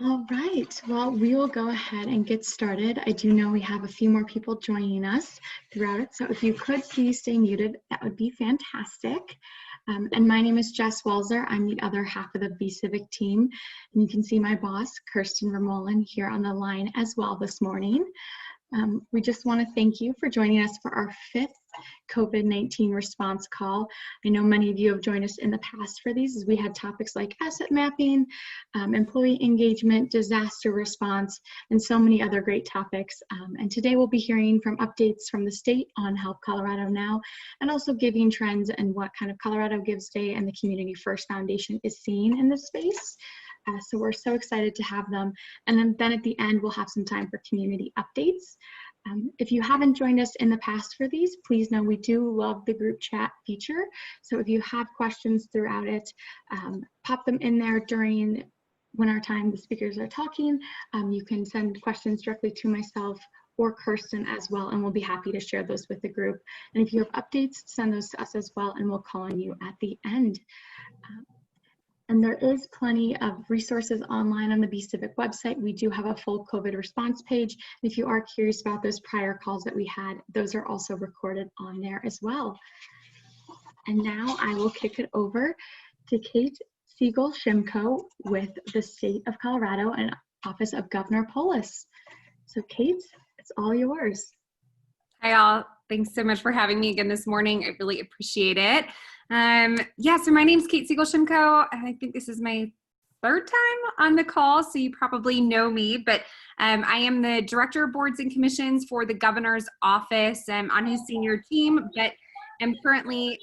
All right, well, we will go ahead and get started. I do know we have a few more people joining us throughout it, so if you could please stay muted, that would be fantastic. And my name is Jess Walzer. I'm the other half of the CIVIC team, and you can see my boss, Kirsten Ramolin, here on the line as well this morning. We just want to thank you for joining us for our 5th COVID-19 response call. I know many of you have joined us in the past for these, as we had topics like asset mapping, employee engagement, disaster response, and so many other great topics. And today we'll be hearing from updates from the state on Help Colorado Now, and also giving trends and what kind of Colorado Gives Day and the Community First Foundation is seeing in this space. So we're so excited to have them. And then at the end, we'll have some time for community updates. If you haven't joined us in the past for these, please know we do love the group chat feature. So if you have questions throughout it, pop them in there when the speakers are talking. You can send questions directly to myself or Kirsten as well, and we'll be happy to share those with the group. And if you have updates, send those to us as well, and we'll call on you at the end. And there is plenty of resources online on the CIVIC website. We do have a full COVID response page. And if you are curious about those prior calls that we had, those are also recorded on there as well. And now I will kick it over to Kate Siegel Shimko with the State of Colorado and Office of Governor Polis. So Kate, it's all yours. Hi all, thanks so much for having me again this morning. I really appreciate it. So my name's Kate Siegel Shimko. I think this is my 3rd time on the call, so you probably know me, but I am the Director of Boards and Commissions for the Governor's Office. I'm on his senior team, but I'm currently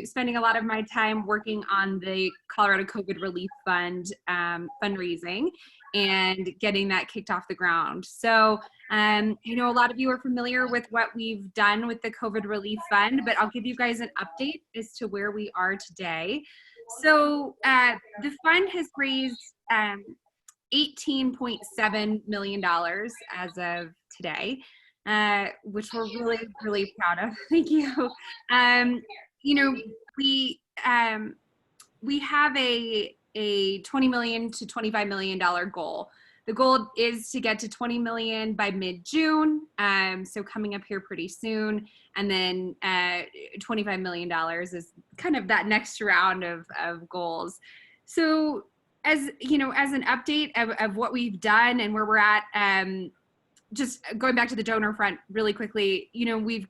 spending a lot of my time working on the Colorado COVID Relief Fund fundraising and getting that kicked off the ground. So I know a lot of you are familiar with what we've done with the COVID Relief Fund, but I'll give you guys an update as to where we are today. So the fund has raised $18.7 million as of today, which we're really, really proud of. Thank you. We have a $20 million to $25 million goal. The goal is to get to 20 million by mid-June, so coming up here pretty soon. And then $25 million is kind of that next round of goals. So as an update of what we've done and where we're at, just going back to the donor front really quickly, we've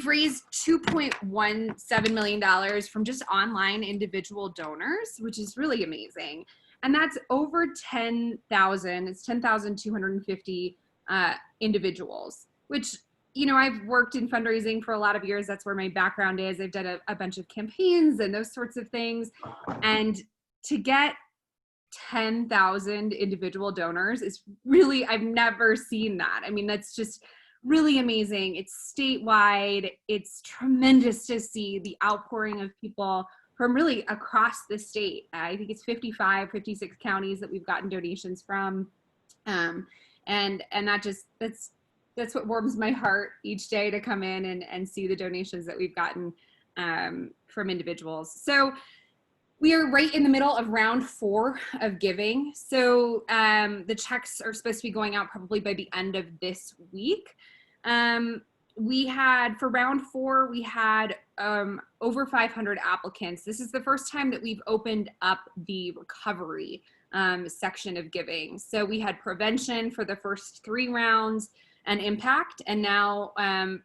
raised $2.17 million from just online individual donors, which is really amazing. And that's over 10,000, it's 10,250 individuals, which, I've worked in fundraising for a lot of years. That's where my background is. I've done a bunch of campaigns and those sorts of things. And to get 10,000 individual donors is really, I've never seen that. I mean, that's just really amazing. It's statewide. It's tremendous to see the outpouring of people from really across the state. I think it's 56 counties that we've gotten donations from. And that's what warms my heart each day, to come in and see the donations that we've gotten from individuals. So we are right in the middle of round 4 of giving. So the checks are supposed to be going out probably by the end of this week. For round 4, we had over 500 applicants. This is the first time that we've opened up the recovery section of giving. So we had prevention for the first 3 rounds and impact, and now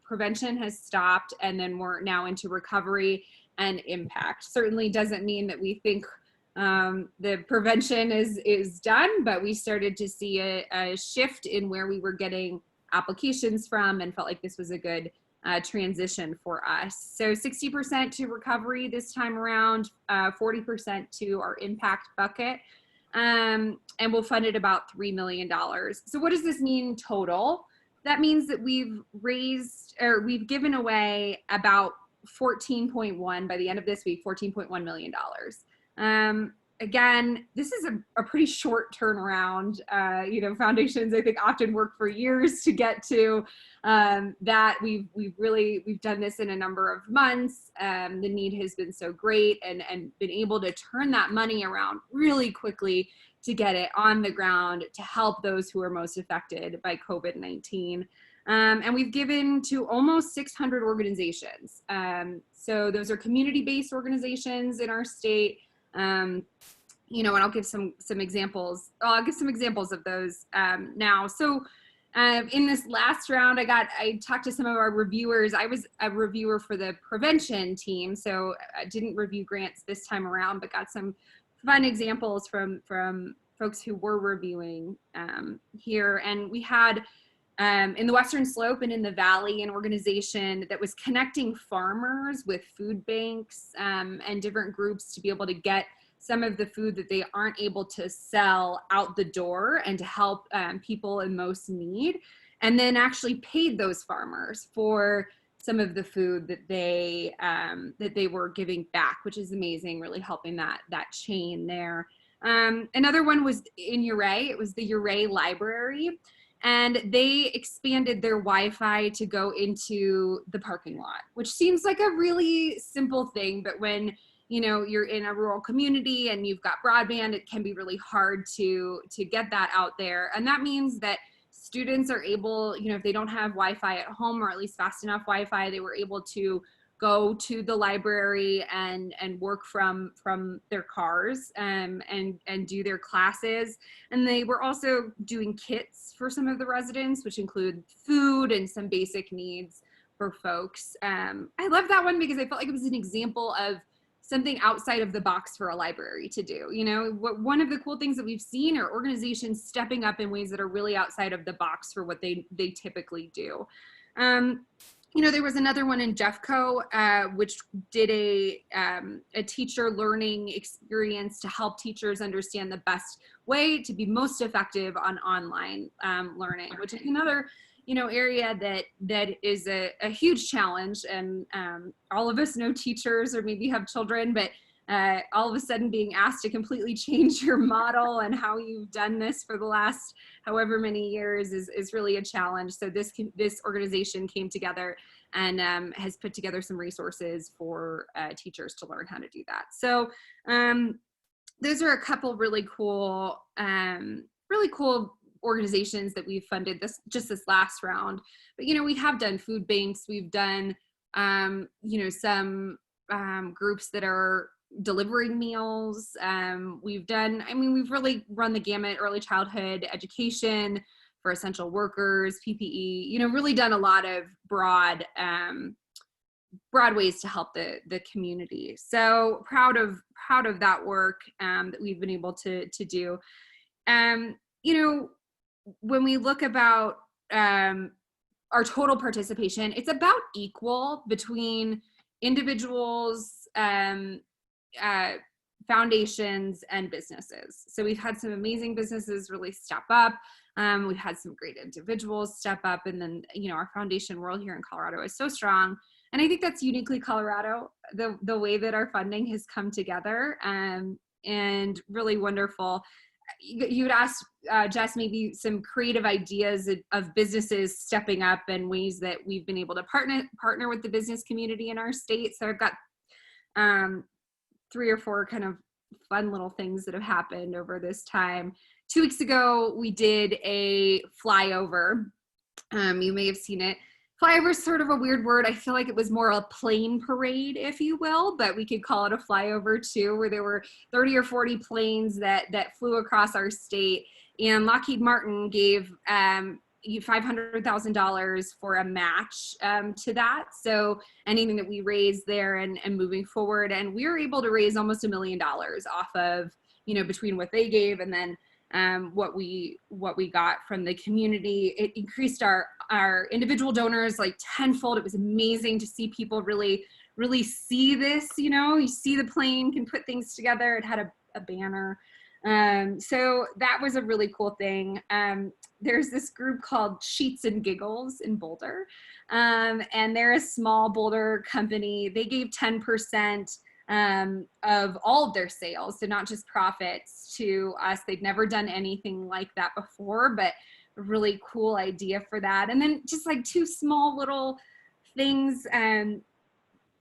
prevention has stopped, and then we're now into recovery and impact. Certainly doesn't mean that we think the prevention is done, but we started to see a shift in where we were getting applications from, and felt like this was a good transition for us. So 60% to recovery this time around, 40% to our impact bucket, and we'll fund it about $3 million. So what does this mean total? That means that we've given away about 14.1 by the end of this week, $14.1 million. again, this is a pretty short turnaround. You know, foundations, I think, often work for years to get to that. We've done this in a number of months. The need has been so great, and been able to turn that money around really quickly to get it on the ground to help those who are most affected by COVID-19. And we've given to almost 600 organizations. So those are community-based organizations in our state. You know, and I'll give some examples. I'll give some examples of those now. So in this last round, I talked to some of our reviewers. I was a reviewer for the prevention team, so I didn't review grants this time around, but got some fun examples from folks who were reviewing here. And we had in the Western Slope and in the Valley an organization that was connecting farmers with food banks and different groups to be able to get some of the food that they aren't able to sell out the door, and to help people in most need, and then actually paid those farmers for some of the food that they were giving back, which is amazing, really helping that chain there. Another one was in Uray. It was the Uray Library, and they expanded their Wi-Fi to go into the parking lot, which seems like a really simple thing, but when you know you're in a rural community and you've got broadband, it can be really hard to get that out there. And that means that students are able, you know, if they don't have Wi-Fi at home, or at least fast enough Wi-Fi, they were able to go to the library and work from their cars and do their classes. And they were also doing kits for some of the residents, which include food and some basic needs for folks. I love that one because I felt like it was an example of something outside of the box for a library to do. You know, one of the cool things that we've seen are organizations stepping up in ways that are really outside of the box for what they typically do. You know, there was another one in Jeffco, which did a teacher learning experience to help teachers understand the best way to be most effective on online learning, which is another, you know, area that is a huge challenge. And all of us know teachers, or maybe have children, but all of a sudden being asked to completely change your model and how you've done this for the last however many years is really a challenge. So this organization came together and has put together some resources for teachers to learn how to do that. So those are a couple really cool organizations that we've funded this last round. But you know, we have done food banks, we've done you know, some groups that are delivering meals. We've done, I mean, we've really run the gamut: early childhood education for essential workers, PPE, you know, really done a lot of broad ways to help the community. So proud of that work that we've been able to do. You know, when we look about our total participation, it's about equal between individuals, foundations, and businesses. So we've had some amazing businesses really step up. We've had some great individuals step up, and then, you know, our foundation world here in Colorado is so strong. And I think that's uniquely Colorado, the way that our funding has come together, and really wonderful. You had asked, Jess, maybe some creative ideas of businesses stepping up and ways that we've been able to partner with the business community in our state. So I've got 3 or 4 kind of fun little things that have happened over this time. 2 weeks ago, we did a flyover. You may have seen it. Flyover is sort of a weird word. I feel like it was more a plane parade, if you will, but we could call it a flyover too, where there were 30 or 40 planes that flew across our state. And Lockheed Martin gave $500,000 for a match to that. So anything that we raised there and moving forward, and we were able to raise almost $1 million off of, you know, between what they gave and then what we got from the community. It increased our individual donors like tenfold. It was amazing to see people really see this. You know, you see the plane can put things together. It had a banner. So that was a really cool thing. There's this group called Sheets and Giggles in Boulder, and they're a small Boulder company. They gave 10% of all of their sales. So not just profits to us. They'd never done anything like that before, but a really cool idea for that. And then just like 2 small little things.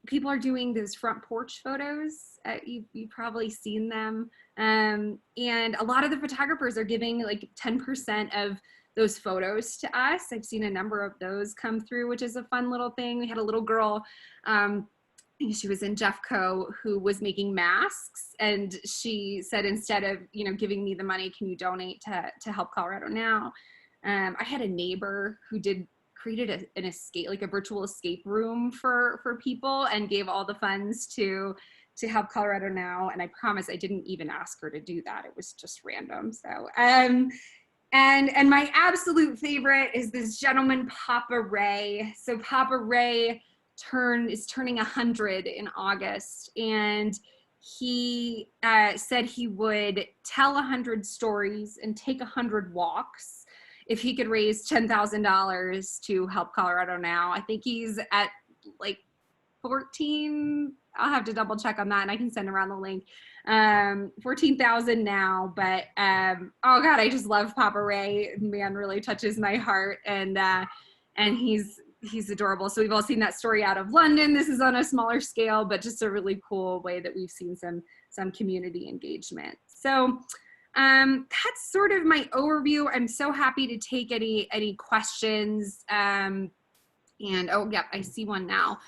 People are doing those front porch photos. You've probably seen them. And a lot of the photographers are giving like 10% of those photos to us. I've seen a number of those come through, which is a fun little thing. We had a little girl, she was in Jeffco, who was making masks, and she said, instead of giving me the money, can you donate to Help Colorado Now? I had a neighbor who created an escape, like a virtual escape room for people, and gave all the funds to Help Colorado Now. And I promise I didn't even ask her to do that. It was just random. So, and my absolute favorite is this gentleman, Papa Ray. So Papa Ray is turning 100 in August, and he said he would tell 100 stories and take 100 walks if he could raise $10,000 to Help Colorado Now. I think he's at like 14. I'll have to double check on that, and I can send around the link. 14,000 now, but oh God, I just love Papa Ray. Man, really touches my heart, and he's adorable. So we've all seen that story out of London. This is on a smaller scale, but just a really cool way that we've seen some community engagement. So that's sort of my overview. I'm so happy to take any questions. And oh, yeah, I see one now.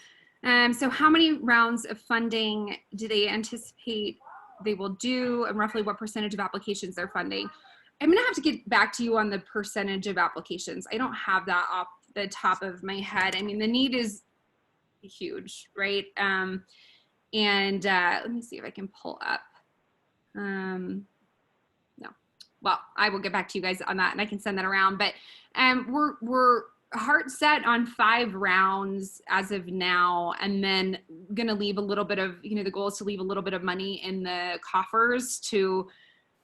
So how many rounds of funding do they anticipate they will do, and roughly what percentage of applications they're funding? I'm gonna have to get back to you on the percentage of applications. I don't have that off the top of my head. I mean, the need is huge, right? And let me see if I can pull up. No, well, I will get back to you guys on that, and I can send that around. But we're heart set on 5 rounds as of now, and then gonna leave a little bit of, the goal is to leave a little bit of money in the coffers to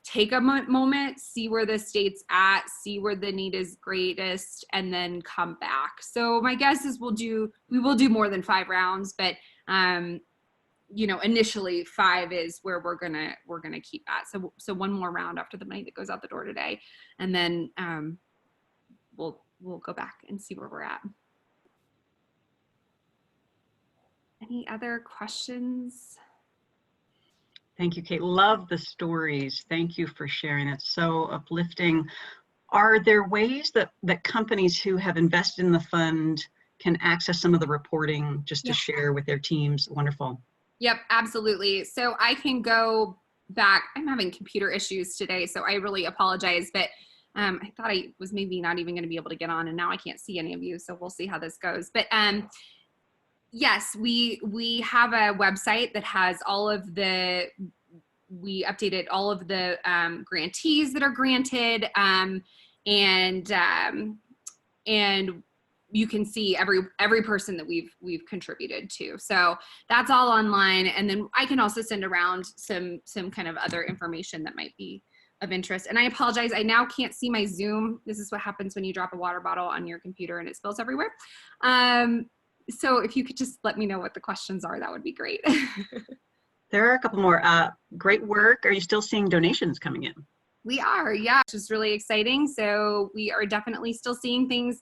take a moment, see where the state's at, see where the need is greatest, and then come back. So my guess is we will do more than 5 rounds, but initially 5 is where we're gonna keep at. So one more round after the money that goes out the door today, and then we'll go back and see where we're at. Any other questions? Thank you, Kate. Love the stories. Thank you for sharing. It's so uplifting. Are there ways that companies who have invested in the fund can access some of the reporting just to share with their teams? Wonderful. Yep, absolutely. So I can go back. I'm having computer issues today, so I really apologize, but I thought I was maybe not even going to be able to get on, and now I can't see any of you, so we'll see how this goes. But yes, we have a website that has we updated all of the grantees that are granted, and you can see every person that we've contributed to. So that's all online, and then I can also send around some kind of other information that might be of interest. And I apologize, I now can't see my Zoom. This is what happens when you drop a water bottle on your computer and it spills everywhere. So if you could just let me know what the questions are, that would be great. There are a couple more. Great work. Are you still seeing donations coming in? We are, yeah, which is really exciting. So we are definitely still seeing things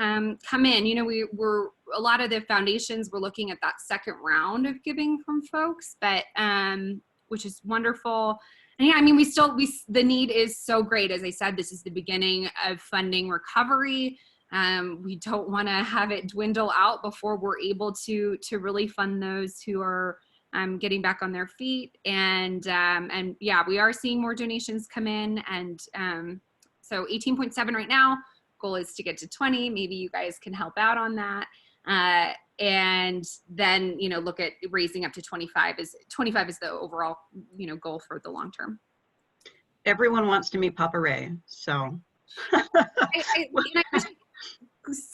come in. We're a lot of the foundations, we're looking at that second round of giving from folks, but which is wonderful. And yeah, I mean, the need is so great. As I said, this is the beginning of funding recovery. We don't want to have it dwindle out before we're able to really fund those who are getting back on their feet. And yeah, we are seeing more donations come in. And so 18.7 right now. Goal is to get to 20. Maybe you guys can help out on that. And then, look at raising up to 25 is the overall, goal for the long term. Everyone wants to meet Papa Ray, so. I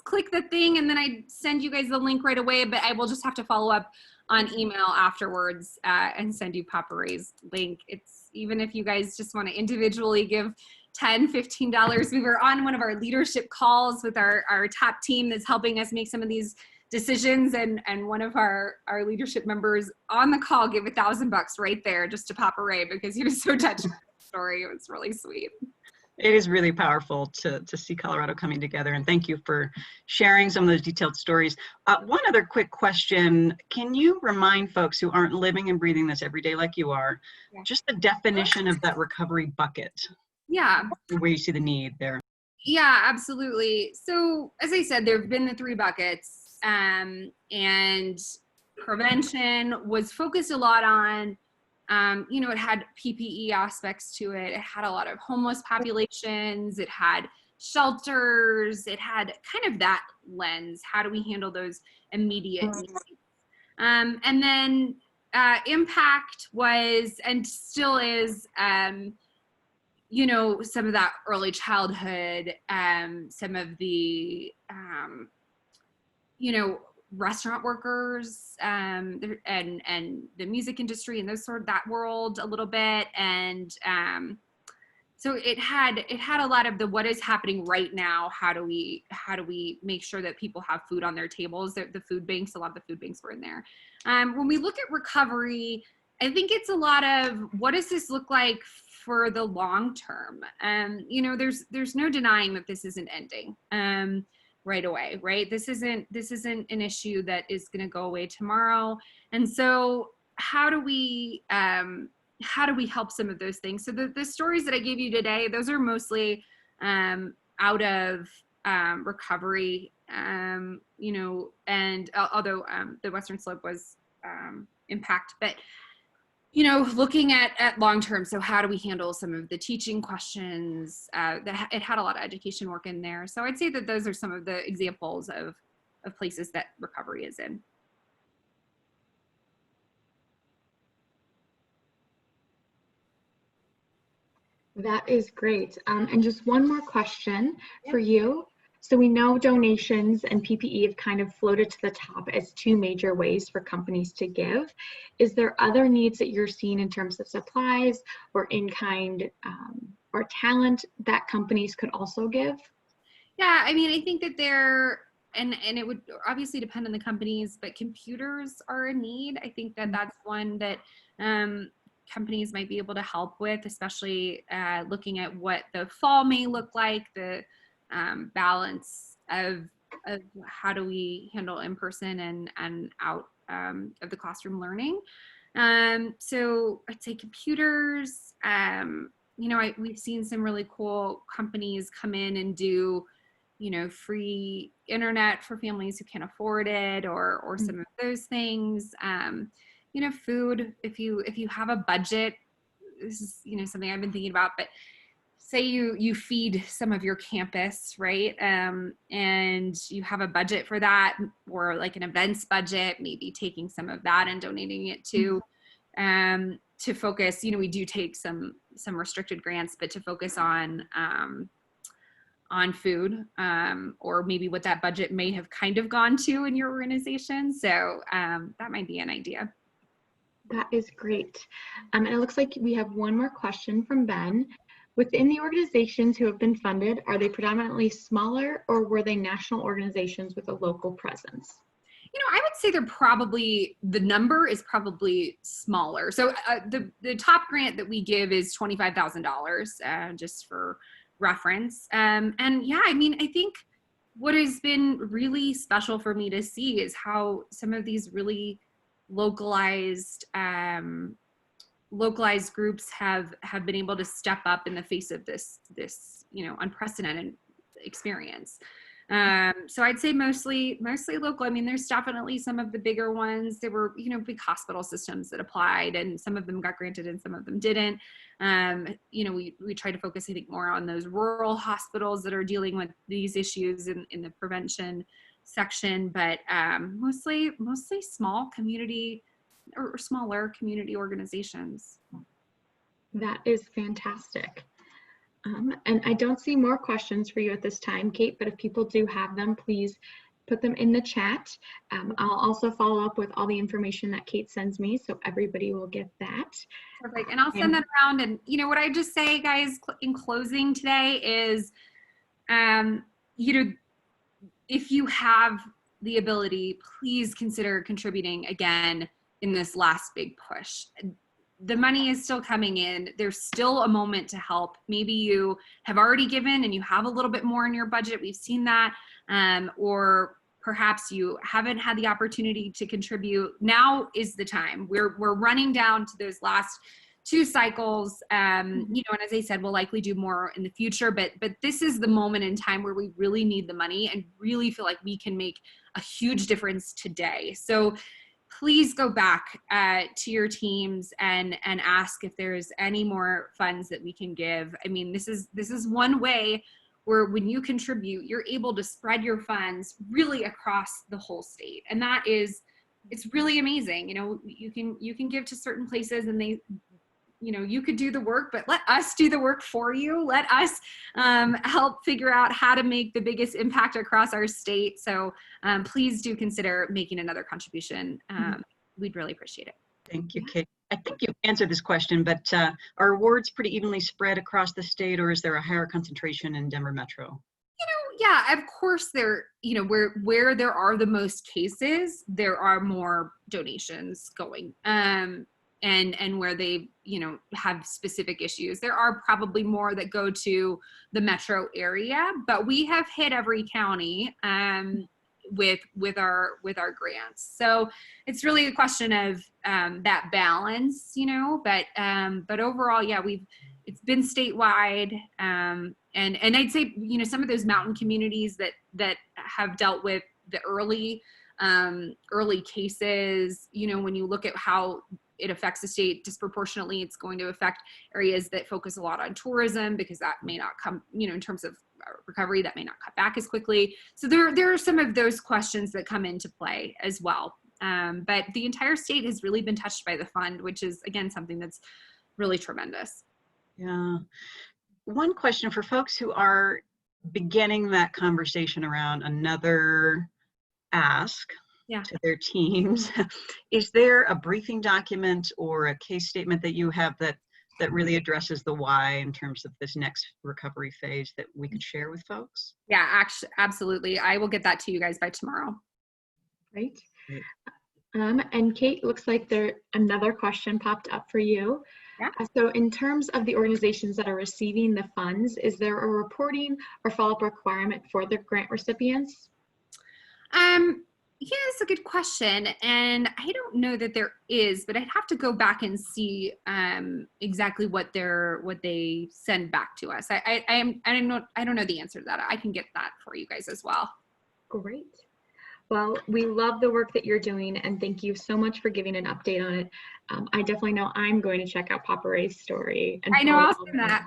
click the thing and then I send you guys the link right away, but I will just have to follow up on email afterwards and send you Papa Ray's link. It's, even if you guys just want to individually give $10, $15. We were on one of our leadership calls with our top team that's helping us make some of these decisions, and one of our leadership members on the call gave $1,000 right there just to Papa Ray because he was so touched by the story. It was really sweet. It is really powerful to see Colorado coming together, and thank you for sharing some of those detailed stories. One other quick question. Can you remind folks who aren't living and breathing this every day like you are, just the definition of that recovery bucket? Yeah. Where you see the need there. Yeah, absolutely. So as I said, there have been the 3 buckets, and prevention was focused a lot on, it had PPE aspects to it. It had a lot of homeless populations. It had shelters. It had kind of that lens. How do we handle those immediate needs? And then impact was, and still is, some of that early childhood, some of the, restaurant workers, and the music industry and that world a little bit. And so it had a lot of the what is happening right now. How do we make sure that people have food on their tables? The food banks, a lot of the food banks were in there. When we look at recovery, I think it's a lot of what does this look like for the long term? There's no denying that this isn't ending right away, right? This isn't an issue that is going to go away tomorrow. And so how do we help some of those things? So the stories that I gave you today, those are mostly out of recovery, and although the Western Slope was impact, but looking at long term. So how do we handle some of the teaching questions? It had a lot of education work in there. So I'd say that those are some of the examples of places that recovery is in. That is great. And just one more question for you. So we know donations and PPE have kind of floated to the top as 2 major ways for companies to give. Is there other needs that you're seeing in terms of supplies or in-kind or talent that companies could also give? Yeah, I mean, I think that and it would obviously depend on the companies, but computers are a need. I think that that's one that companies might be able to help with, especially looking at what the fall may look like, the balance of how do we handle in-person and out of the classroom learning. So I'd say computers, we've seen some really cool companies come in and do, free internet for families who can't afford it, or some of those things. Food, if you have a budget, this is, something I've been thinking about, but say you feed some of your campus, right? And you have a budget for that, or like an events budget, maybe taking some of that and donating it to focus, we do take some restricted grants, but to focus on food, or maybe what that budget may have kind of gone to in your organization. So that might be an idea. That is great. And it looks like we have one more question from Ben. Within the organizations who have been funded, are they predominantly smaller, or were they national organizations with a local presence? I would say the number is probably smaller. So the top grant that we give is $25,000, just for reference. And yeah, I mean, I think what has been really special for me to see is how some of these really localized groups have been able to step up in the face of this unprecedented experience. So I'd say mostly local. I mean, there's definitely some of the bigger ones. There were, big hospital systems that applied, and some of them got granted and some of them didn't. We try to focus, I think, more on those rural hospitals that are dealing with these issues in the prevention section, but mostly small community or smaller community organizations. That is fantastic. And I don't see more questions for you at this time, Kate, but if people do have them, please put them in the chat. I'll also follow up with all the information that Kate sends me, so everybody will get that. Perfect. And I'll send that around. And what I just say, guys, in closing today is, if you have the ability, please consider contributing again in this last big push. The money is still coming in. There's still a moment to help. Maybe you have already given and you have a little bit more in your budget. We've seen that. Or perhaps you haven't had the opportunity to contribute. Now is the time. We're running down to those last 2 cycles. You know, and as I said, we'll likely do more in the future, but this is the moment in time where we really need the money and really feel like we can make a huge difference today. So please go back to your teams and ask if there's any more funds that we can give. I mean, this is one way where when you contribute, you're able to spread your funds really across the whole state. And that is, it's really amazing. You know, you can give to certain places and they, you know, you could do the work, but let us do the work for you. Let us help figure out how to make the biggest impact across our state. So please do consider making another contribution. We'd really appreciate it. Thank you, Kate. I think you've answered this question, but are awards pretty evenly spread across the state, or is there a higher concentration in Denver Metro? You know, yeah, of course there, you know, where there are the most cases, there are more donations going. And where they, you know, have specific issues. There are probably more that go to the metro area, but we have hit every county with our grants. So it's really a question of that balance, you know, but overall, yeah, it's been statewide. And I'd say, you know, some of those mountain communities that have dealt with the early cases, you know, when you look at how it affects the state disproportionately, it's going to affect areas that focus a lot on tourism because that may not come, you know, in terms of recovery, that may not cut back as quickly. So there are some of those questions that come into play as well. But the entire state has really been touched by the fund, which is, again, something that's really tremendous. Yeah. One question for folks who are beginning that conversation around another ask to their teams. Is there a briefing document or a case statement that you have that really addresses the why in terms of this next recovery phase that we could share with folks? Yeah, actually, absolutely. I will get that to you guys by tomorrow. Great. And Kate, looks like another question popped up for you. Yeah. So in terms of the organizations that are receiving the funds, is there a reporting or follow-up requirement for the grant recipients? Yeah, it's a good question. And I don't know that there is, but I'd have to go back and see exactly what they send back to us. I don't know the answer to that. I can get that for you guys as well. Great. Well, we love the work that you're doing, and thank you so much for giving an update on it. I definitely know I'm going to check out Papa Ray's story. And I know, I'll send that.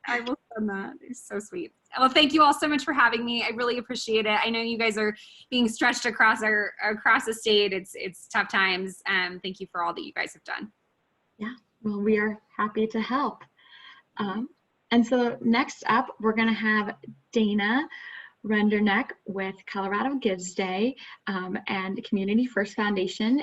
I will send that. It's so sweet. Well, thank you all so much for having me. I really appreciate it. I know you guys are being stretched across the state. It's tough times. Thank you for all that you guys have done. Yeah, well, we are happy to help. And so next up, we're going to have Dana Rinderknecht with Colorado Gives Day and Community First Foundation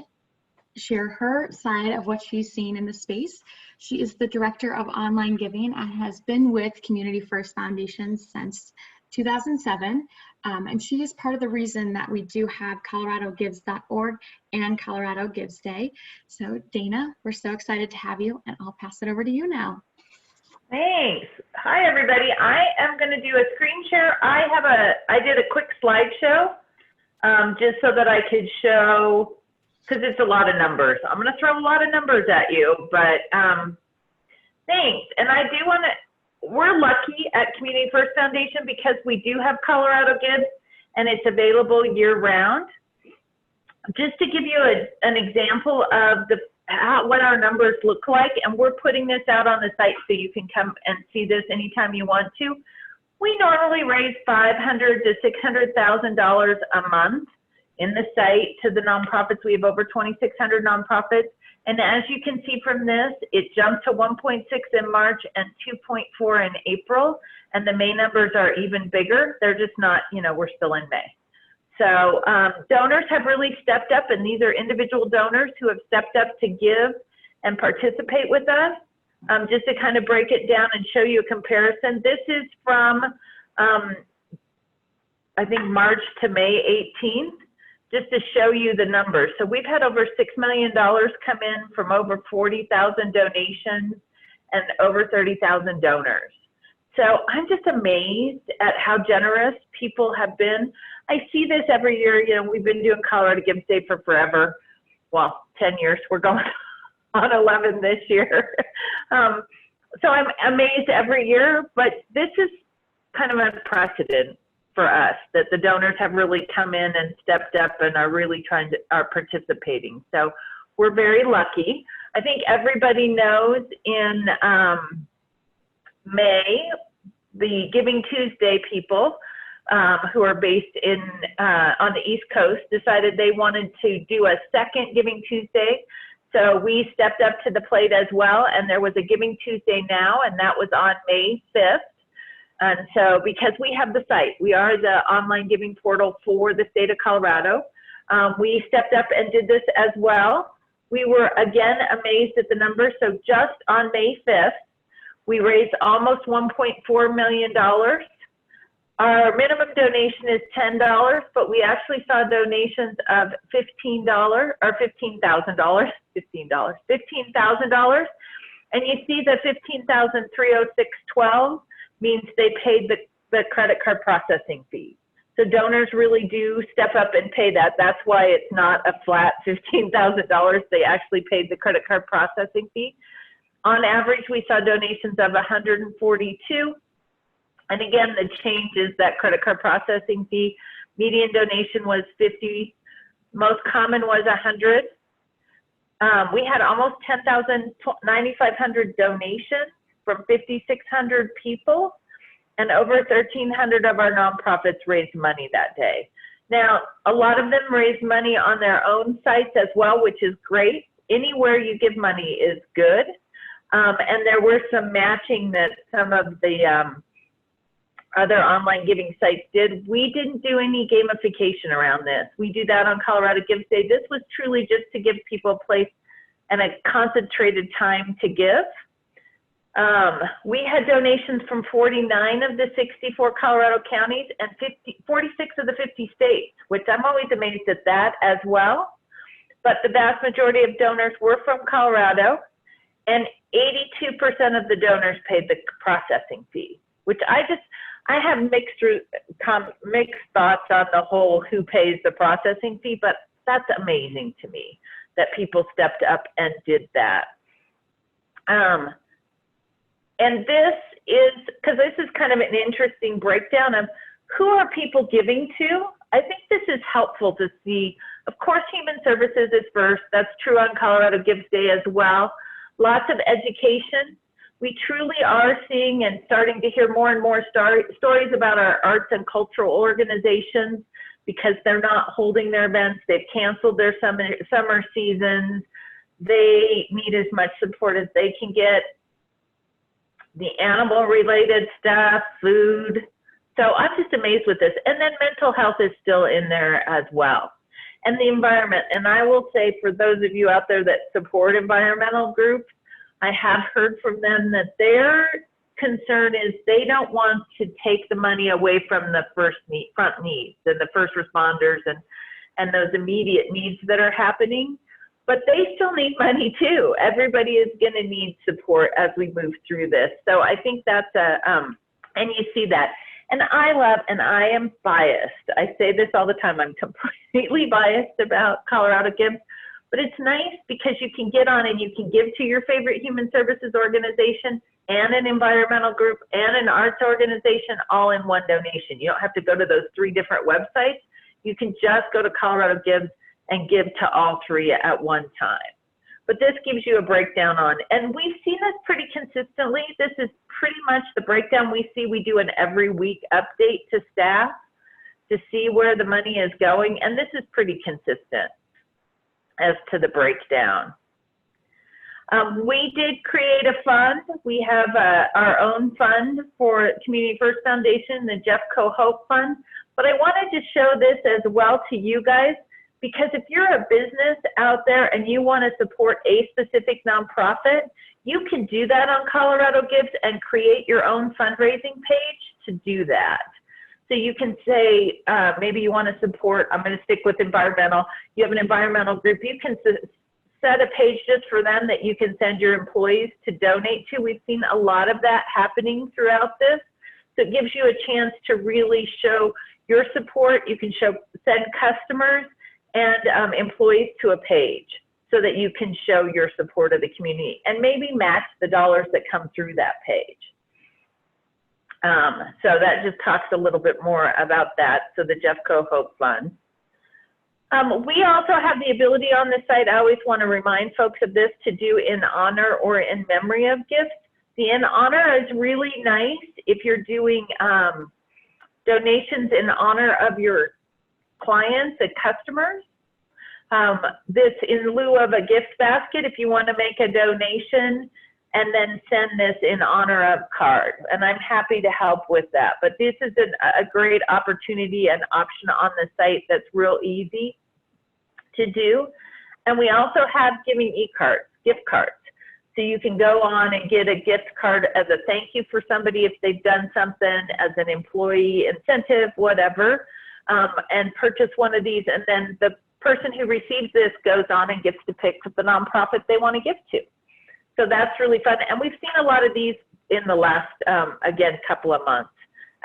share her side of what she's seen in the space. She is the Director of Online Giving and has been with Community First Foundation since 2007. And she is part of the reason that we do have coloradogives.org and Colorado Gives Day. So Dana, we're so excited to have you, and I'll pass it over to you now. Thanks. Hi, everybody. I am going to do a screen share. I did a quick slideshow just so that I could show, because it's a lot of numbers. I'm going to throw a lot of numbers at you, but thanks. And I do want to, we're lucky at Community First Foundation because we do have Colorado Gives, and it's available year round. Just to give you an example of what our numbers look like, and we're putting this out on the site so you can come and see this anytime you want to. We normally raise $500,000 to $600,000 a month in the site to the nonprofits. We have over 2,600 nonprofits, and as you can see from this, it jumped to 1.6 in March and 2.4 in April, and the May numbers are even bigger. They're just not, you know, we're still in May. So donors have really stepped up, and these are individual donors who have stepped up to give and participate with us. Just to kind of break it down and show you a comparison, this is from, I think, March to May 18th. just to show you the numbers. So we've had over $6 million come in from over 40,000 donations and over 30,000 donors. So I'm just amazed at how generous people have been. I see this every year. You know, we've been doing Colorado Gives Day for forever. Well, 10 years. We're going on 11 this year. So I'm amazed every year, but this is kind of unprecedented for us, that the donors have really come in and stepped up and are really are participating. So we're very lucky. I think everybody knows in May, the Giving Tuesday people who are based in on the East Coast decided they wanted to do a second Giving Tuesday. So we stepped up to the plate as well, and there was a Giving Tuesday now, and that was on May 5th. And so because we have the site, we are the online giving portal for the state of Colorado, we stepped up and did this as well. We were again amazed at the numbers. So just on May 5th, we raised almost $1.4 million. Our minimum donation is $10, but we actually saw donations of $15 or $15,000, $15,000. And you see the $15,306.12 means they paid the credit card processing fee. So donors really do step up and pay that. That's why it's not a flat $15,000. They actually paid the credit card processing fee. On average, we saw donations of 142. And again, the change is that credit card processing fee. Median donation was 50. Most common was 100. We had almost 9,500 donations from 5,600 people, and over 1,300 of our nonprofits raised money that day. Now, a lot of them raised money on their own sites as well, which is great. Anywhere you give money is good. And there were some matching that some of the other online giving sites did. We didn't do any gamification around this. We do that on Colorado Gives Day. This was truly just to give people a place and a concentrated time to give. We had donations from 49 of the 64 Colorado counties and 46 of the 50 states, which I'm always amazed at that as well. But the vast majority of donors were from Colorado, and 82% of the donors paid the processing fee, which I have mixed thoughts on the whole who pays the processing fee, but that's amazing to me that people stepped up and did that. And this is, because this is kind of an interesting breakdown of who are people giving to. I think this is helpful to see. Of course, human services is first. That's true on Colorado Gives Day as well. Lots of education. We truly are seeing and starting to hear more and more stories about our arts and cultural organizations because they're not holding their events. They've canceled their summer seasons. They need as much support as they can get. The animal-related stuff, food. So I'm just amazed with this. And then mental health is still in there as well. And the environment. And I will say for those of you out there that support environmental groups, I have heard from them that their concern is they don't want to take the money away from the front needs and the first responders and those immediate needs that are happening. But they still need money too. Everybody is going to need support as we move through this. So I think that's and you see that. And I am biased. I say this all the time. I'm completely biased about Colorado Gives, but it's nice because you can get on and you can give to your favorite human services organization and an environmental group and an arts organization all in one donation. You don't have to go to those 3 different websites. You can just go to Colorado Gives and give to all 3 at one time. But this gives you a breakdown on, and we've seen this pretty consistently. This is pretty much the breakdown we see. We do an every week update to staff to see where the money is going, and this is pretty consistent as to the breakdown. We did create a fund. We have our own fund for Community First Foundation, the Jeffco Hope Fund, but I wanted to show this as well to you guys. Because if you're a business out there and you want to support a specific nonprofit, you can do that on Colorado Gives and create your own fundraising page to do that. So you can say, maybe you want to support, I'm going to stick with environmental. You have an environmental group. You can set a page just for them that you can send your employees to donate to. We've seen a lot of that happening throughout this. So it gives you a chance to really show your support. You can send customers and employees to a page so that you can show your support of the community and maybe match the dollars that come through that page. So that just talks a little bit more about that. So the Jeffco Hope Fund. We also have the ability on the site, I always want to remind folks of this, to do in honor or in memory of gifts. The in honor is really nice if you're doing donations in honor of your clients and customers. This in lieu of a gift basket, if you want to make a donation and then send this in honor of card. And I'm happy to help with that. But this is a great opportunity and option on the site that's real easy to do. And we also have giving e-cards, gift cards. So you can go on and get a gift card as a thank you for somebody if they've done something, as an employee incentive, whatever, and purchase one of these. And then the person who receives this goes on and gets to pick the nonprofit they want to give to. So that's really fun. And we've seen a lot of these in the last, again, couple of months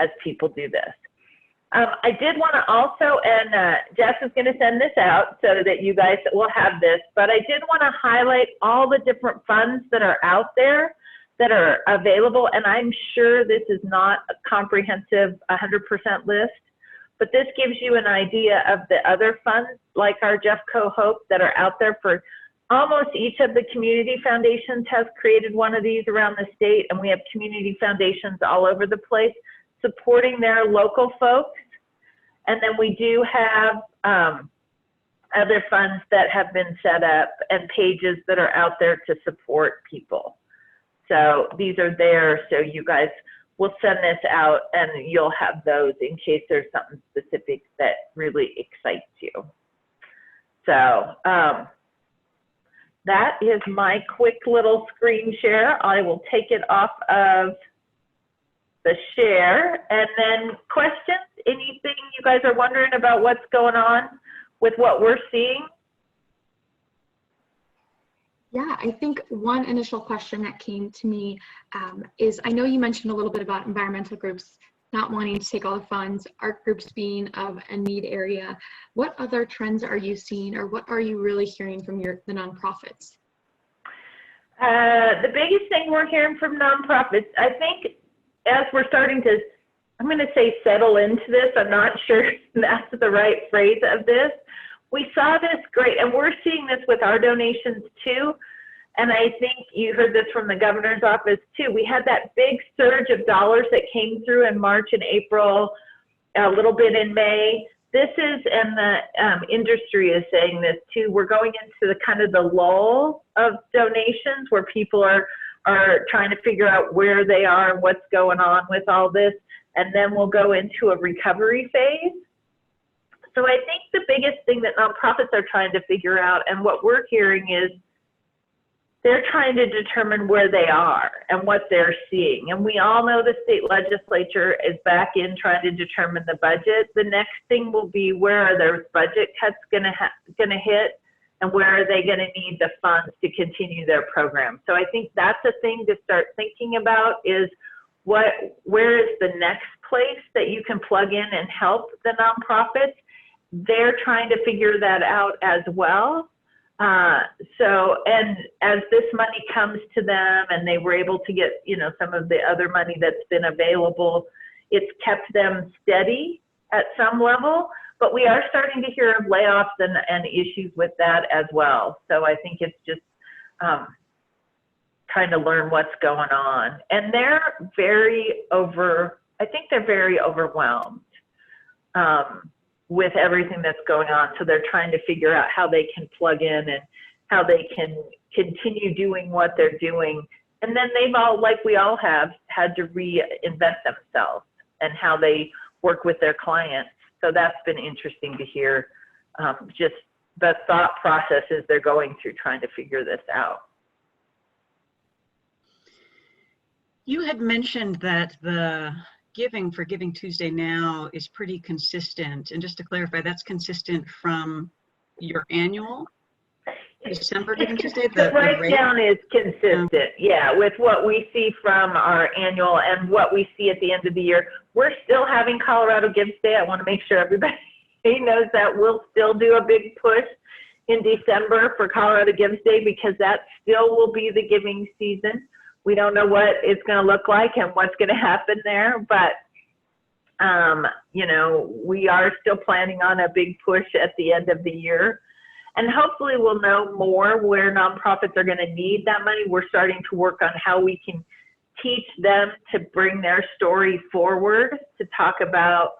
as people do this. I did want to also, and Jess is going to send this out so that you guys will have this, but I did want to highlight all the different funds that are out there that are available. And I'm sure this is not a comprehensive 100% list, but this gives you an idea of the other funds like our Jeffco Hope that are out there. For almost each of the community foundations has created one of these around the state, and we have community foundations all over the place supporting their local folks. And then we do have other funds that have been set up and pages that are out there to support people. So these are there, so you guys will send this out and you'll have those in case there's something specific that really excites you. So that is my quick little screen share. I will take it off of the share. And then questions, anything you guys are wondering about what's going on with what we're seeing? Yeah, I think one initial question that came to me is, I know you mentioned a little bit about environmental groups not wanting to take all the funds, art groups being of a need area. What other trends are you seeing, or what are you really hearing from the nonprofits? The biggest thing we're hearing from nonprofits, I think, as we're starting to, I'm going to say settle into this, I'm not sure that's the right phrase of this. We saw this great, and we're seeing this with our donations too. And I think you heard this from the governor's office too. We had that big surge of dollars that came through in March and April, a little bit in May. This is, and the industry is saying this too, we're going into the kind of the lull of donations where people are trying to figure out where they are and what's going on with all this. And then we'll go into a recovery phase. So I think the biggest thing that nonprofits are trying to figure out, and what we're hearing is, they're trying to determine where they are and what they're seeing. And we all know the state legislature is back in trying to determine the budget. The next thing will be, where are those budget cuts gonna hit, and where are they gonna need the funds to continue their program? So I think that's a thing to start thinking about, is where is the next place that you can plug in and help the nonprofits? They're trying to figure that out as well. And as this money comes to them and they were able to get, you know, some of the other money that's been available, it's kept them steady at some level, but we are starting to hear of layoffs and issues with that as well. So I think it's just trying to learn what's going on. And they're I think they're very overwhelmed with everything that's going on. So they're trying to figure out how they can plug in and how they can continue doing what they're doing. And then they've all, like we all have, had to reinvent themselves and how they work with their clients. So that's been interesting to hear, just the thought processes they're going through trying to figure this out. You had mentioned that the giving for Giving Tuesday now is pretty consistent. And just to clarify, that's consistent from your annual December Giving Tuesday? The breakdown is consistent, yeah, with what we see from our annual and what we see at the end of the year. We're still having Colorado Gives Day. I want to make sure everybody knows that we'll still do a big push in December for Colorado Gives Day, because that still will be the giving season. We don't know what it's going to look like and what's going to happen there, but you know, we are still planning on a big push at the end of the year. And hopefully we'll know more where nonprofits are going to need that money. We're starting to work on how we can teach them to bring their story forward, to talk about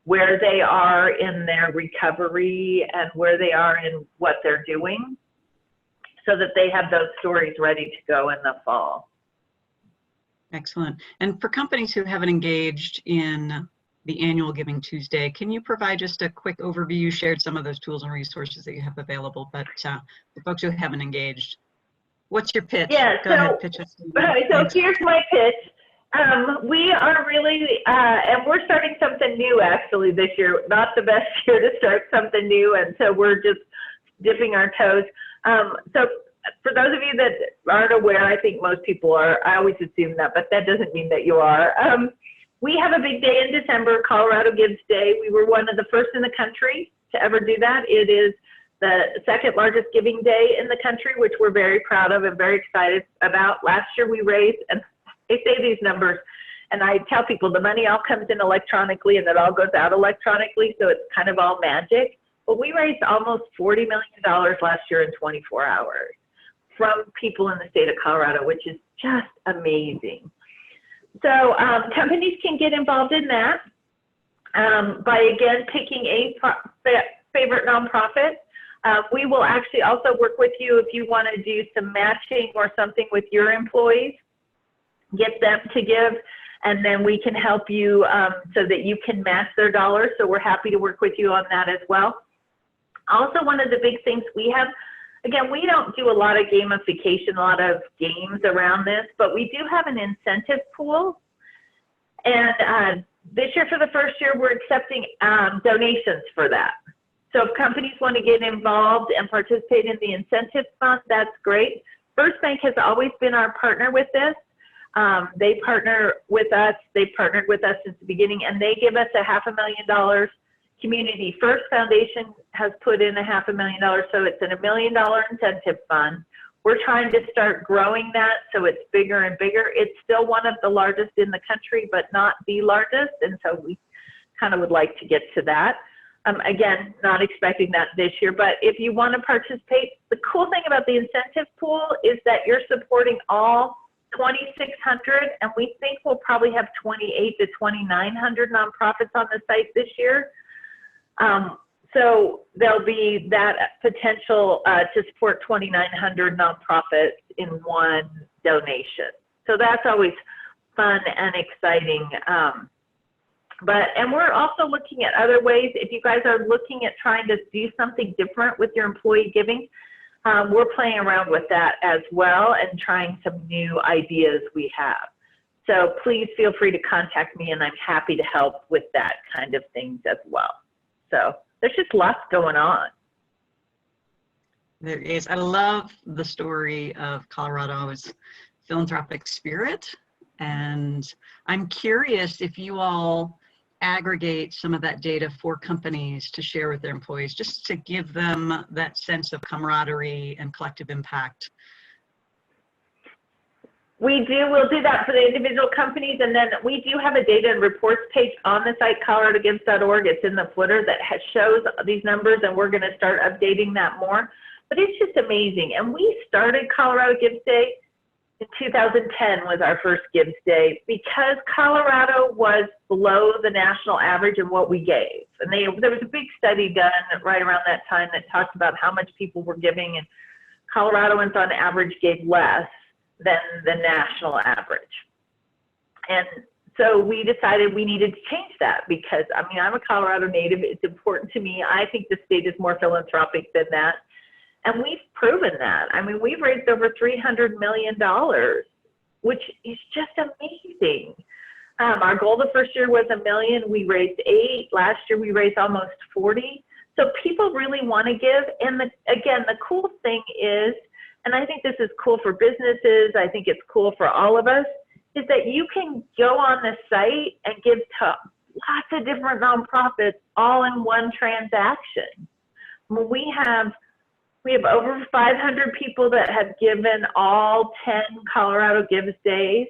where they are in their recovery and where they are in what they're doing, so that they have those stories ready to go in the fall. Excellent. And for companies who haven't engaged in the annual Giving Tuesday, can you provide just a quick overview? You shared some of those tools and resources that you have available, but for folks who haven't engaged, what's your pitch? Yeah, Go ahead, pitch us. So here's my pitch. We are really, and we're starting something new actually this year. Not the best year to start something new, and so we're just dipping our toes. So for those of you that aren't aware, I think most people are. I always assume that, but that doesn't mean that you are. We have a big day in December, Colorado Gives Day. We were one of the first in the country to ever do that. It is the second largest giving day in the country, which we're very proud of and very excited about. Last year we raised, and I say these numbers, and I tell people the money all comes in electronically and it all goes out electronically, so it's kind of all magic. But we raised almost $40 million last year in 24 hours from people in the state of Colorado, which is just amazing. So companies can get involved in that by, again, picking a favorite nonprofit. We will actually also work with you if you want to do some matching or something with your employees. Get them to give, and then we can help you so that you can match their dollars. So we're happy to work with you on that as well. Also, one of the big things we have, again, we don't do a lot of gamification, a lot of games around this, but we do have an incentive pool. And this year, for the first year, we're accepting donations for that. So if companies want to get involved and participate in the incentive fund, that's great. First Bank has always been our partner with this. They partner with us. They've partnered with us since the beginning, and they give us a $500,000. Community First Foundation has put in a $500,000, so it's an $1 million incentive fund. We're trying to start growing that so it's bigger and bigger. It's still one of the largest in the country, but not the largest, and so we kind of would like to get to that. Again, not expecting that this year, but if you want to participate, the cool thing about the incentive pool is that you're supporting all 2,600, and we think we'll probably have 2,800 to 2,900 nonprofits on the site this year. So there'll be that potential to support 2,900 nonprofits in one donation. So that's always fun and exciting. And we're also looking at other ways. If you guys are looking at trying to do something different with your employee giving, we're playing around with that as well and trying some new ideas we have. So please feel free to contact me, and I'm happy to help with that kind of things as well. So there's just lots going on. There is. I love the story of Colorado's philanthropic spirit. And I'm curious if you all aggregate some of that data for companies to share with their employees, just to give them that sense of camaraderie and collective impact. We do. We'll do that for the individual companies, and then we do have a data and reports page on the site, coloradogives.org. It's in the footer that shows these numbers, and we're going to start updating that more. But it's just amazing. And we started Colorado Gives Day in 2010 was our first Gives Day, because Colorado was below the national average in what we gave. And there was a big study done right around that time that talked about how much people were giving, and Coloradoans on average gave less than the national average. And so we decided we needed to change that, because, I mean, I'm a Colorado native. It's important to me. I think the state is more philanthropic than that. And we've proven that. I mean, we've raised over $300 million, which is just amazing. Our goal the first year was $1 million. We raised 8. Last year we raised almost 40. So people really want to give. And again, the cool thing is, and I think this is cool for businesses, I think it's cool for all of us, is that you can go on the site and give to lots of different nonprofits all in one transaction. We have over 500 people that have given all 10 Colorado Gives Days.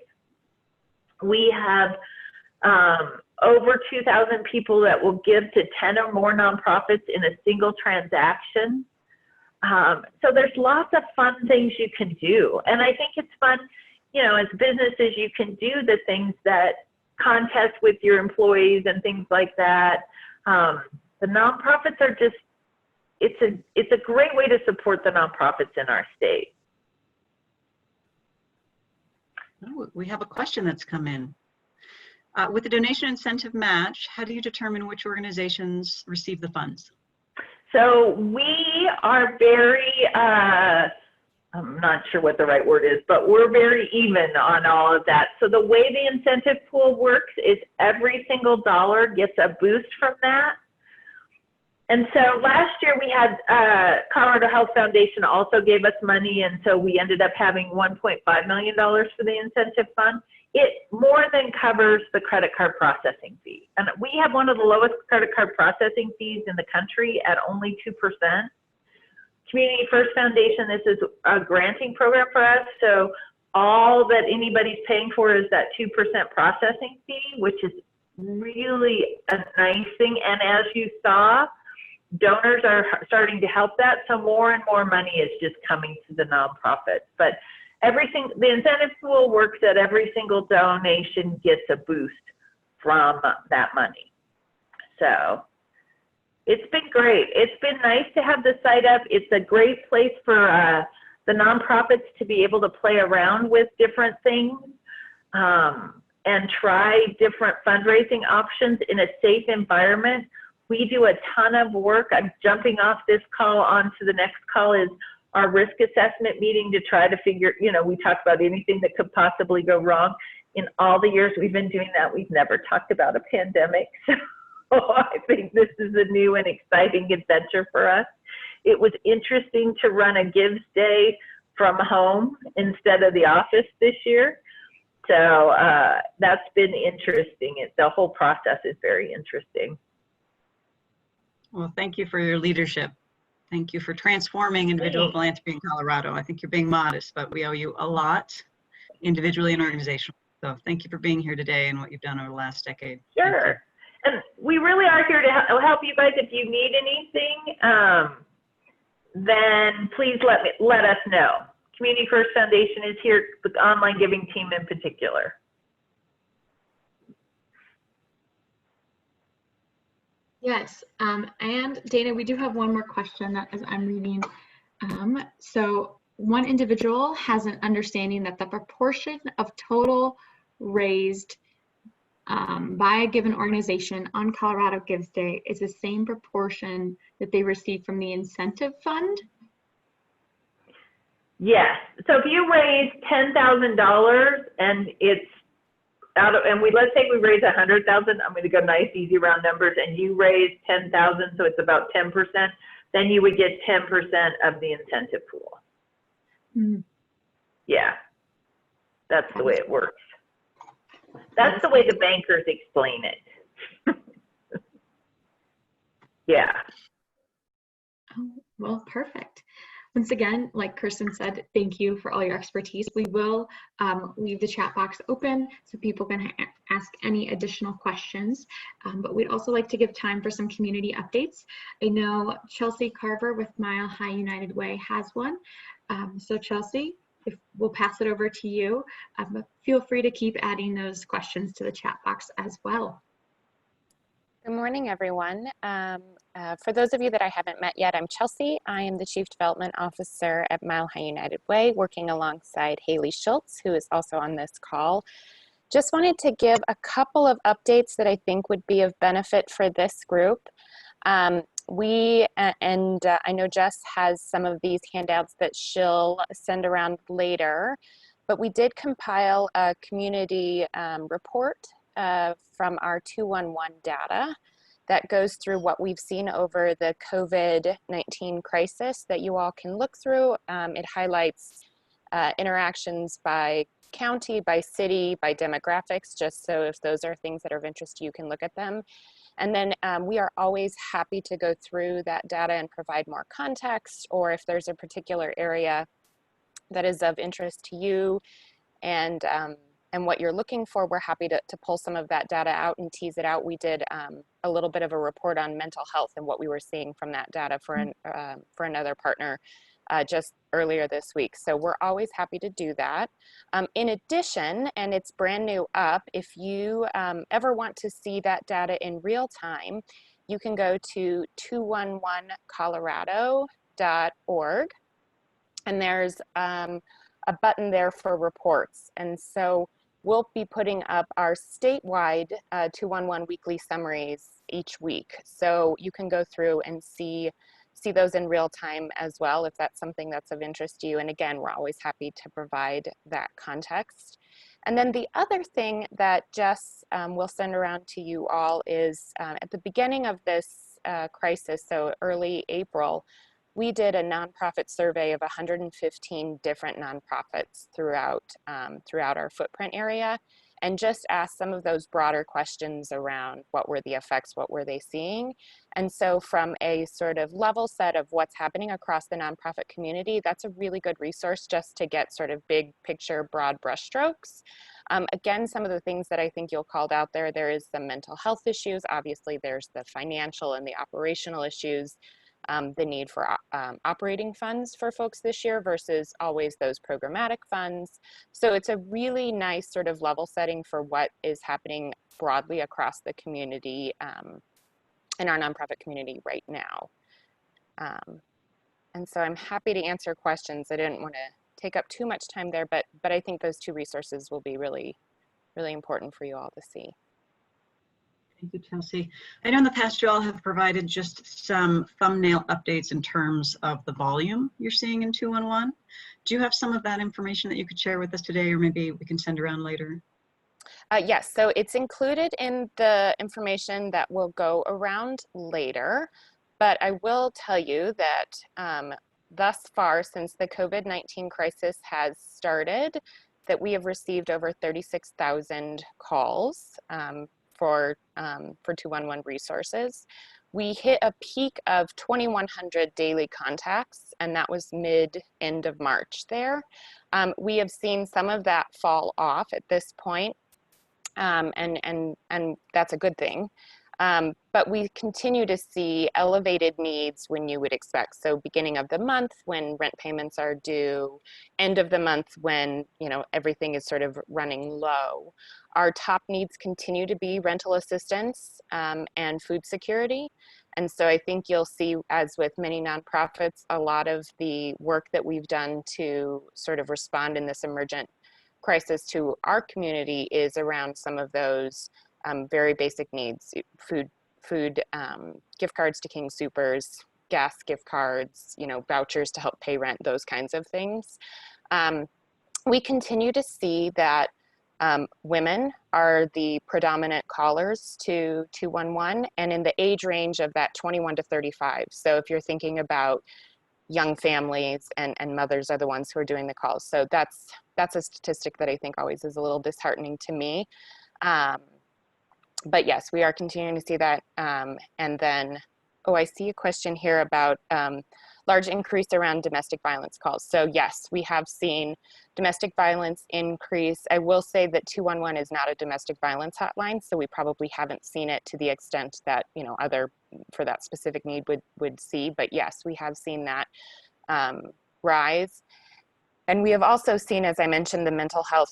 We have over 2,000 people that will give to 10 or more nonprofits in a single transaction. So there's lots of fun things you can do. And I think it's fun, you know, as businesses, you can do the things that contests with your employees and things like that. The nonprofits are just, it's a great way to support the nonprofits in our state. Oh, we have a question that's come in. With the donation incentive match, how do you determine which organizations receive the funds? So we are very, I'm not sure what the right word is, but we're very even on all of that. So the way the incentive pool works is every single dollar gets a boost from that. And so last year we had Colorado Health Foundation also gave us money, and so we ended up having $1.5 million for the incentive fund. It more than covers the credit card processing fee. And we have one of the lowest credit card processing fees in the country at only 2%. Community First Foundation, this is a granting program for us, so all that anybody's paying for is that 2% processing fee, which is really a nice thing. And as you saw, donors are starting to help that, so more and more money is just coming to the nonprofits. But the incentive pool works that every single donation gets a boost from that money. So it's been great. It's been nice to have the site up. It's a great place for the nonprofits to be able to play around with different things and try different fundraising options in a safe environment. We do a ton of work. I'm jumping off this call onto the next call is our risk assessment meeting to try to figure, you know, we talked about anything that could possibly go wrong. In all the years we've been doing that, we've never talked about a pandemic. So I think this is a new and exciting adventure for us. It was interesting to run a Gives Day from home instead of the office this year. So that's been interesting. The whole process is very interesting. Well, thank you for your leadership. Thank you for transforming individual philanthropy in Colorado. I think you're being modest, but we owe you a lot individually and organizationally. So thank you for being here today and what you've done over the last decade. Sure. And we really are here to help you guys. If you need anything, then please let us know. Community First Foundation is here with the online giving team in particular. Yes, and Dana, we do have one more question that as I'm reading. So one individual has an understanding that the proportion of total raised by a given organization on Colorado Gives Day is the same proportion that they receive from the incentive fund? Yes. So if you raise $10,000 and it's let's say we raise 100,000, I'm going to go nice, easy round numbers, and you raise 10,000, so it's about 10%, then you would get 10% of the incentive pool. Mm. Yeah, that's the way it works. That's the way the bankers explain it. Yeah. Oh, well, perfect. Once again, like Kirsten said, thank you for all your expertise. We will leave the chat box open so people can ask any additional questions. But we'd also like to give time for some community updates. I know Chelsea Carver with Mile High United Way has one. So Chelsea, if we'll pass it over to you, but feel free to keep adding those questions to the chat box as well. Good morning, everyone. For those of you that I haven't met yet, I'm Chelsea. I am the Chief Development Officer at Mile High United Way, working alongside Haley Schultz, who is also on this call. Just wanted to give a couple of updates that I think would be of benefit for this group. I know Jess has some of these handouts that she'll send around later, but we did compile a community report from our 211 data that goes through what we've seen over the COVID-19 crisis that you all can look through. It highlights interactions by county, by city, by demographics, just so if those are things that are of interest to you, you can look at them. And then we are always happy to go through that data and provide more context, or if there's a particular area that is of interest to you and what you're looking for, we're happy to pull some of that data out and tease it out. We did a little bit of a report on mental health and what we were seeing from that data for another partner just earlier this week. So we're always happy to do that. In addition, and it's brand new up, if you ever want to see that data in real time, you can go to 211colorado.org, and there's a button there for reports. And so we'll be putting up our statewide 211 weekly summaries each week. So you can go through and see those in real time as well, if that's something that's of interest to you. And again, we're always happy to provide that context. And then the other thing that Jess will send around to you all is at the beginning of this crisis, so early April, we did a nonprofit survey of 115 different nonprofits throughout our footprint area, and just asked some of those broader questions around what were the effects, what were they seeing. And so from a sort of level set of what's happening across the nonprofit community, that's a really good resource just to get sort of big picture, broad brushstrokes. Again, some of the things that I think you'll called out there is some mental health issues. Obviously, there's the financial and the operational issues. The need for operating funds for folks this year versus always those programmatic funds. So it's a really nice sort of level setting for what is happening broadly across the community in our nonprofit community right now. And so I'm happy to answer questions. I didn't want to take up too much time there, but I think those two resources will be really, really important for you all to see. Thank you, Chelsea. I know in the past you all have provided just some thumbnail updates in terms of the volume you're seeing in 211. Do you have some of that information that you could share with us today, or maybe we can send around later? Yes, so it's included in the information that will go around later, but I will tell you that thus far, since the COVID-19 crisis has started, that we have received over 36,000 calls for 211 resources. We hit a peak of 2,100 daily contacts, and that was end of March there. We have seen some of that fall off at this point, and that's a good thing. But we continue to see elevated needs when you would expect. So beginning of the month when rent payments are due, end of the month when everything is sort of running low. Our top needs continue to be rental assistance and food security. And so I think you'll see, as with many nonprofits, a lot of the work that we've done to sort of respond in this emergent crisis to our community is around some of those very basic needs: food, gift cards to King Soopers, gas gift cards, vouchers to help pay rent, those kinds of things. We continue to see that women are the predominant callers to 211, and in the age range of that 21 to 35. So if you're thinking about young families and mothers are the ones who are doing the calls. So that's a statistic that I think always is a little disheartening to me. But yes, we are continuing to see that. And then, I see a question here about large increase around domestic violence calls. So yes, we have seen domestic violence increase. I will say that 211 is not a domestic violence hotline, so we probably haven't seen it to the extent that other for that specific need would see. But yes, we have seen that rise. And we have also seen, as I mentioned, the mental health.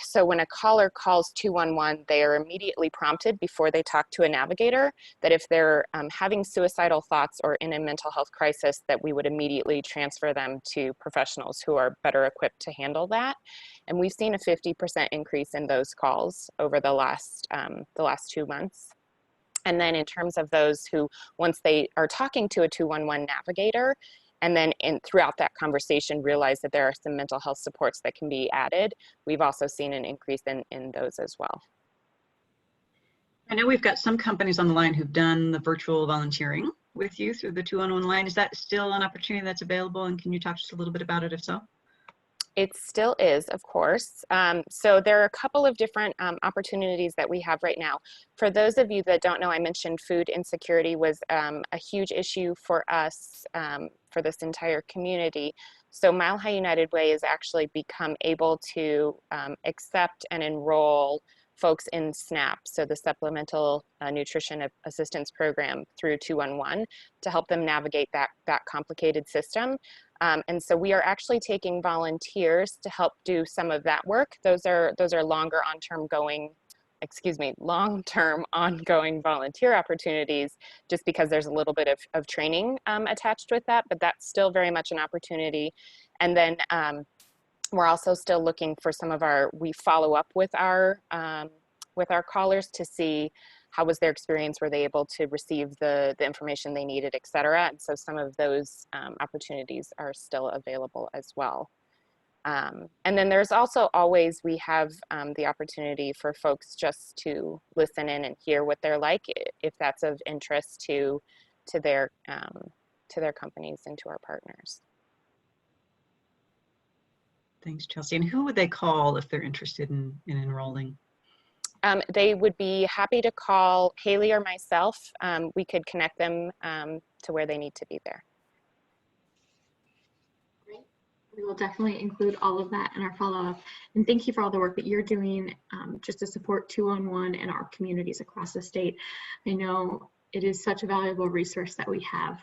So when a caller calls 211, they are immediately prompted before they talk to a navigator that if they're having suicidal thoughts or in a mental health crisis, that we would immediately transfer them to professionals who are better equipped to handle that. And we've seen a 50% increase in those calls over the last 2 months. And then in terms of those who, once they are talking to a 211 navigator, and then throughout that conversation realize that there are some mental health supports that can be added, we've also seen an increase in those as well. I know we've got some companies on the line who've done the virtual volunteering with you through the 211 line. Is that still an opportunity that's available? And can you talk just a little bit about it if so? It still is, of course. So there are a couple of different opportunities that we have right now. For those of you that don't know, I mentioned food insecurity was a huge issue for us, for this entire community. So Mile High United Way has actually become able to accept and enroll folks in SNAP, so the Supplemental Nutrition Assistance Program through 211, to help them navigate that complicated system. And so we are actually taking volunteers to help do some of that work. Those are long-term ongoing volunteer opportunities, just because there's a little bit of training attached with that, but that's still very much an opportunity. And then we're also still looking for we follow up with our callers to see how was their experience, were they able to receive the information they needed, et cetera. And so some of those opportunities are still available as well. And then there's also always, we have the opportunity for folks just to listen in and hear what they're like, if that's of interest to their companies and to our partners. Thanks, Chelsea. And who would they call if they're interested in enrolling? They would be happy to call Haley or myself. We could connect them to where they need to be there. Great. We will definitely include all of that in our follow-up. And thank you for all the work that you're doing just to support 211 and our communities across the state. I know it is such a valuable resource that we have.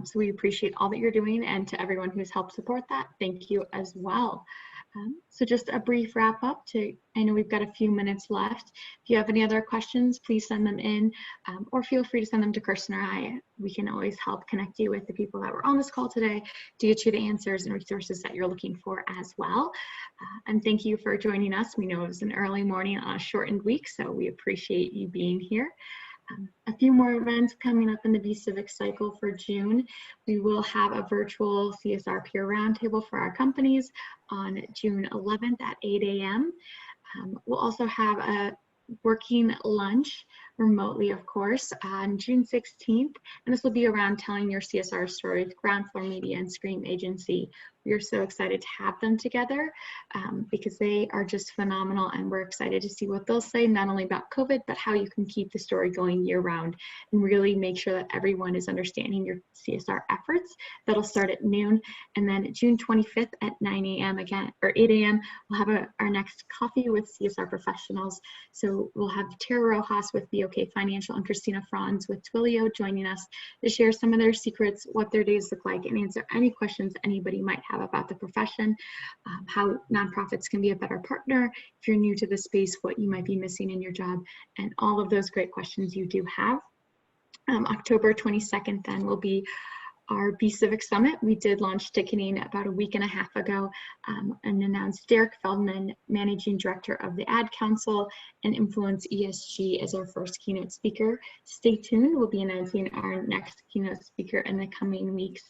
So we appreciate all that you're doing, and to everyone who's helped support that, thank you as well. So just a brief wrap up. I know we've got a few minutes left. If you have any other questions, please send them in, or feel free to send them to Kirsten or I. We can always help connect you with the people that were on this call today to get you the answers and resources that you're looking for as well. And thank you for joining us. We know it was an early morning on a shortened week, so we appreciate you being here. A few more events coming up in the CIVIC cycle for June. We will have a virtual CSR peer roundtable for our companies on June 11th at 8 a.m. We'll also have a working lunch remotely, of course, on June 16th. And this will be around telling your CSR story with Ground Floor Media and Scream Agency. We are so excited to have them together because they are just phenomenal, and we're excited to see what they'll say, not only about COVID, but how you can keep the story going year round and really make sure that everyone is understanding your CSR efforts. That'll start at noon. And then June 25th at 9 a.m. again, or 8 a.m., we'll have our next coffee with CSR professionals. So we'll have Tara Rojas with BOK Financial and Christina Franz with Twilio joining us to share some of their secrets, what their days look like, and answer any questions anybody might have about the profession, how nonprofits can be a better partner, if you're new to the space, what you might be missing in your job, and all of those great questions you do have. October 22nd then will be our CIVIC Summit. We did launch ticketing about a week and a half ago and announced Derek Feldman, Managing Director of the Ad Council and Influence ESG, as our first keynote speaker. Stay tuned, we'll be announcing our next keynote speaker in the coming weeks.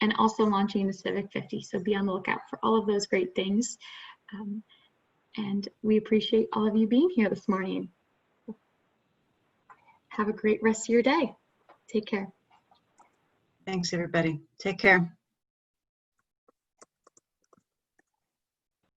And also launching the CIVIC 50. So be on the lookout for all of those great things. And we appreciate all of you being here this morning. Have a great rest of your day. Take care. Thanks, everybody. Take care.